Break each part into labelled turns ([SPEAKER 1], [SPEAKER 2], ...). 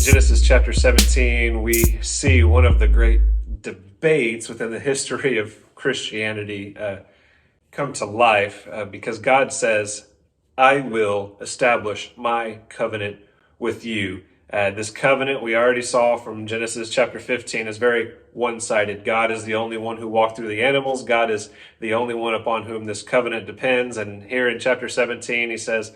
[SPEAKER 1] Genesis chapter 17, we see one of the great debates within the history of Christianity come to life because God says, I will establish my covenant with you. This covenant we already saw from Genesis chapter 15 is very one-sided. God is the only one who walked through the animals. God is the only one upon whom this covenant depends. And here in chapter 17, he says,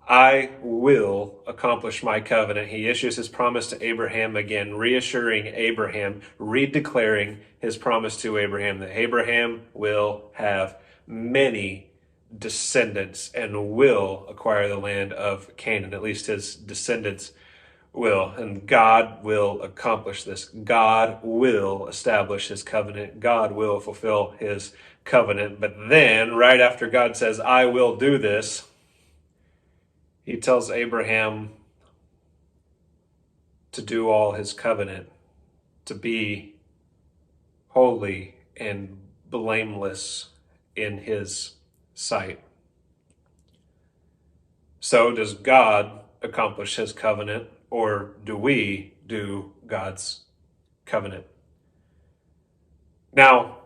[SPEAKER 1] I will accomplish my covenant. He issues his promise to Abraham again, reassuring Abraham, redeclaring his promise to Abraham that Abraham will have many descendants and will acquire the land of Canaan. At least his descendants will. And God will accomplish this. God will establish his covenant. God will fulfill his covenant. But then, right after God says, I will do this, he tells Abraham to do all his covenant, to be holy and blameless in his sight. So does God accomplish his covenant, or do we do God's covenant? Now,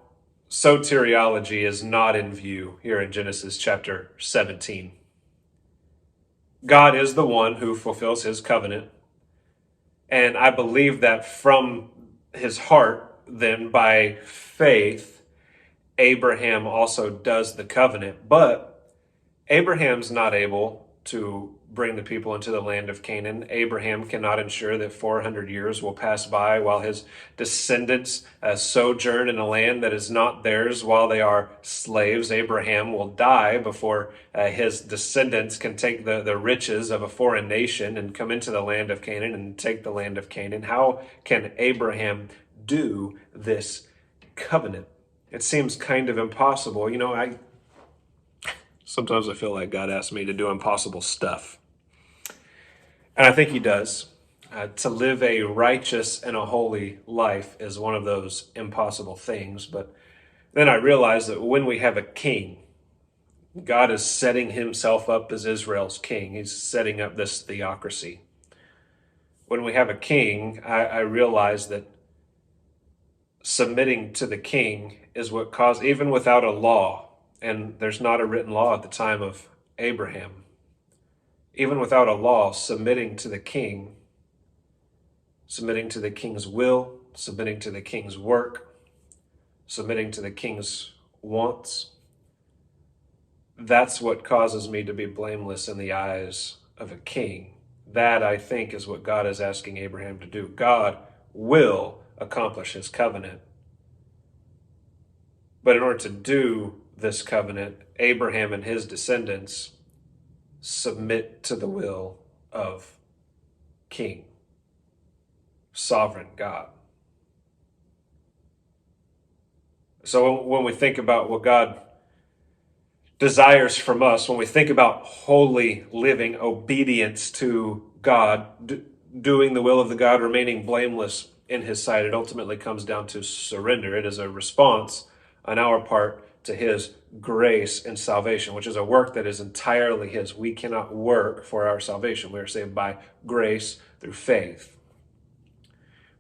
[SPEAKER 1] soteriology is not in view here in Genesis chapter 17. God is the one who fulfills his covenant. And I believe that from his heart, then by faith, Abraham also does the covenant. But Abraham's not able to bring the people into the land of Canaan. Abraham cannot ensure that 400 years will pass by while his descendants sojourn in a land that is not theirs while they are slaves. Abraham will die before his descendants can take the riches of a foreign nation and come into the land of Canaan and take the land of Canaan. How can Abraham do this covenant? It seems kind of impossible. Sometimes I feel like God asks me to do impossible stuff. And I think he does. To live a righteous and a holy life is one of those impossible things. But then I realize that when we have a king, God is setting himself up as Israel's king. He's setting up this theocracy. When we have a king, I realize that submitting to the king is what caused, even without a law, and there's not a written law at the time of Abraham. Even without a law, submitting to the king, submitting to the king's will, submitting to the king's work, submitting to the king's wants, that's what causes me to be blameless in the eyes of a king. That, I think, is what God is asking Abraham to do. God will accomplish his covenant. But in order to do this covenant, Abraham and his descendants submit to the will of King, sovereign God. So when we think about what God desires from us, when we think about holy living, obedience to God, doing the will of the God, remaining blameless in his sight, it ultimately comes down to surrender. It is a response on our part to his grace and salvation, which is a work that is entirely his. We cannot work for our salvation. We are saved by grace through faith.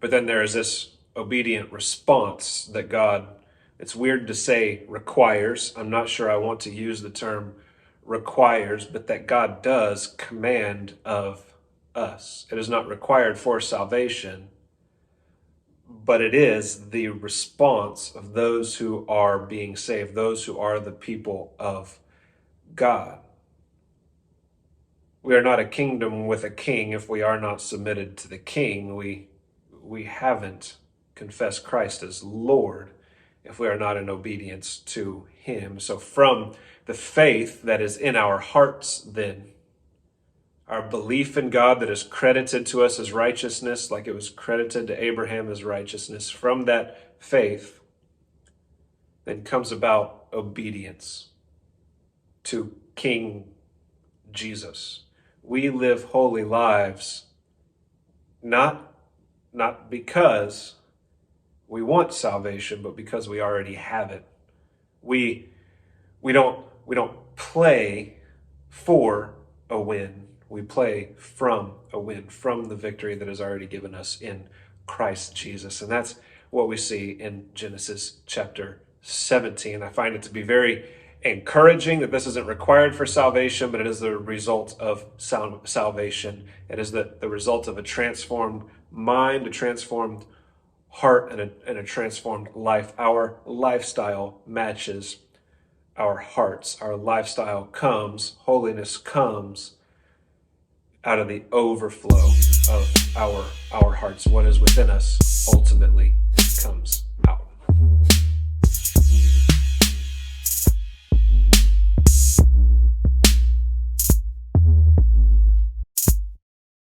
[SPEAKER 1] But then there is this obedient response that God, it's weird to say requires. I'm not sure I want to use the term requires, but that God does command of us. It is not required for salvation, but it is the response of those who are being saved, those who are the people of God. We are not a kingdom with a king if we are not submitted to the king. We haven't confessed Christ as Lord if we are not in obedience to him. So from the faith that is in our hearts, then, our belief in God that is credited to us as righteousness, like it was credited to Abraham as righteousness, from that faith, then comes about obedience to King Jesus. We live holy lives, not because we want salvation, but because we already have it. We don't play for a win. We play from a win, from the victory that is already given us in Christ Jesus. And that's what we see in Genesis chapter 17. I find it to be very encouraging that this isn't required for salvation, but it is the result of salvation. It is the result of a transformed mind, a transformed heart, and a transformed life. Our lifestyle matches our hearts. Our lifestyle comes, holiness comes out of the overflow of our hearts. What is within us ultimately comes out.